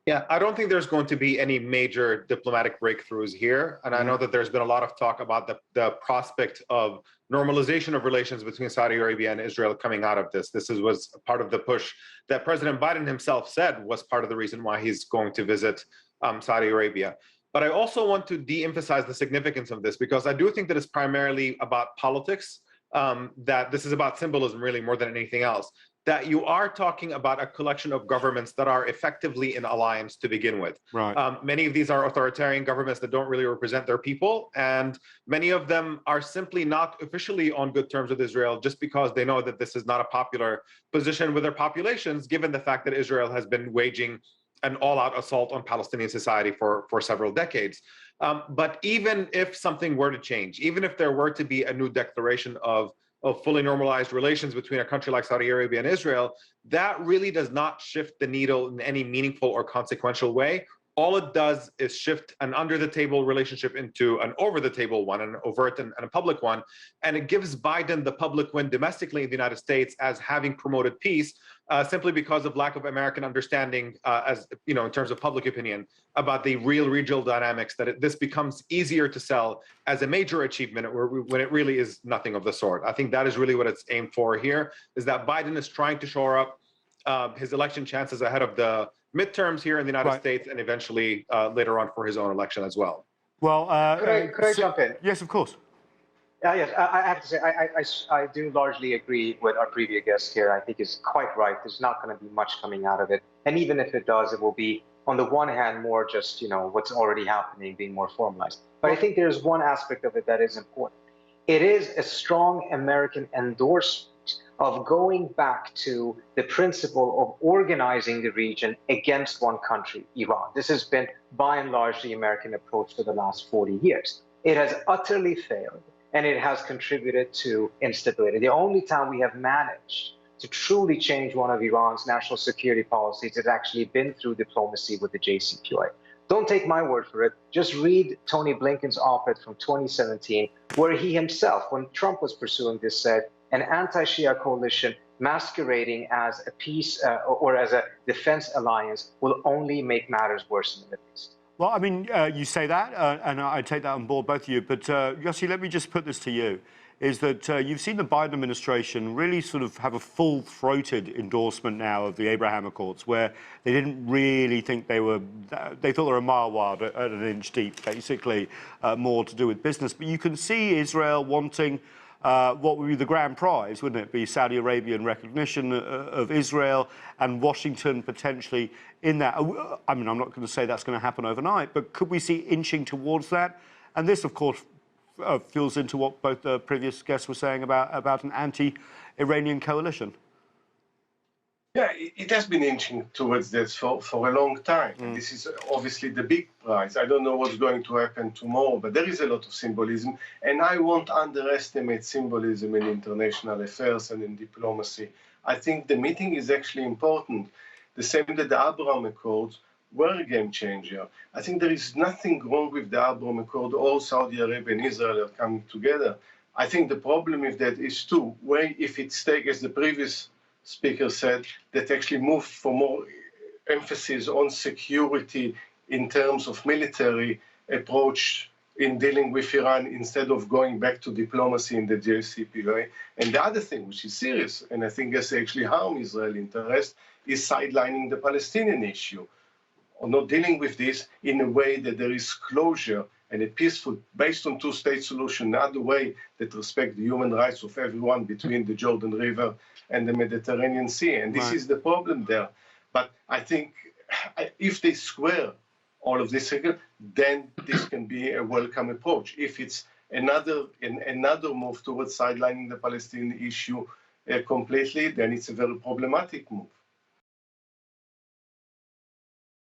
Yeah, I don't think there's going to be any major diplomatic breakthroughs here. And I know that there's been a lot of talk about the prospect of normalization of relations between Saudi Arabia and Israel coming out of this. Was part of the push that President Biden himself said was part of the reason why he's going to visit Saudi Arabia. But I also want to de-emphasize the significance of this, because I do think that it's primarily about politics, that this is about symbolism really more than anything else. That you are talking about a collection of governments that are effectively in alliance to begin with. Right. Many of these are authoritarian governments that don't really represent their people, and many of them are simply not officially on good terms with Israel just because they know that this is not a popular position with their populations, given the fact that Israel has been waging an all-out assault on Palestinian society for several decades. But even if something were to change, even if there were to be a new declaration of fully normalized relations between a country like Saudi Arabia and Israel, that really does not shift the needle in any meaningful or consequential way. All it does is shift an under-the-table relationship into an over-the-table one, an overt and a public one. And it gives Biden the public win domestically in the United States as having promoted peace, simply because of lack of American understanding, as you know, in terms of public opinion, about the real regional dynamics, that this becomes easier to sell as a major achievement when it really is nothing of the sort. I think that is really what it's aimed for here, is that Biden is trying to shore up his election chances ahead of the midterms here in the United States, and eventually later on for his own election as well. Well, could I jump in? Yes, of course. Yes, I have to say, I do largely agree with our previous guest here. I think is quite right. There's not going to be much coming out of it. And even if it does, it will be, on the one hand, more just, you know, what's already happening, being more formalized. But I think there's one aspect of it that is important. It is a strong American endorsement of going back to the principle of organizing the region against one country, Iran. This has been, by and large, the American approach for the last 40 years. It has utterly failed, and it has contributed to instability. The only time we have managed to truly change one of Iran's national security policies has actually been through diplomacy with the JCPOA. Don't take my word for it. Just read Tony Blinken's op-ed from 2017, where he himself, when Trump was pursuing this, said an anti-Shia coalition masquerading as a peace or as a defense alliance will only make matters worse in the Middle East. Well, I mean, you say that, and I take that on board, both of you. But, Yossi, let me just put this to you, is that you've seen the Biden administration really sort of have a full-throated endorsement now of the Abraham Accords, where they didn't really think they thought they were a mile wide at an inch deep, basically, more to do with business. But you can see Israel wanting what would be the grand prize, wouldn't it be? Saudi Arabian recognition of Israel, and Washington potentially in that. I mean, I'm not going to say that's going to happen overnight, but could we see inching towards that? And this, of course, fuels into what both the previous guests were saying about an anti-Iranian coalition. Yeah, it has been inching towards this for a long time. And this is obviously the big prize. I don't know what's going to happen tomorrow, but there is a lot of symbolism. And I won't underestimate symbolism in international affairs and in diplomacy. I think the meeting is actually important. The same that the Abraham Accords were a game changer. I think there is nothing wrong with the Abraham Accord. All Saudi Arabia and Israel are coming together. I think the problem with that is if it's taken, as the previous speaker said, that actually moved for more emphasis on security in terms of military approach in dealing with Iran instead of going back to diplomacy in the JCPOA. And the other thing, which is serious, and I think has actually harmed Israeli interest, is sidelining the Palestinian issue, or not dealing with this in a way that there is closure and a peaceful, based on two-state solution, not a way that respects the human rights of everyone between the Jordan River and the Mediterranean Sea. And this is the problem there. But I think if they square all of this, then this can be a welcome approach. If it's another move towards sidelining the Palestinian issue completely, then it's a very problematic move.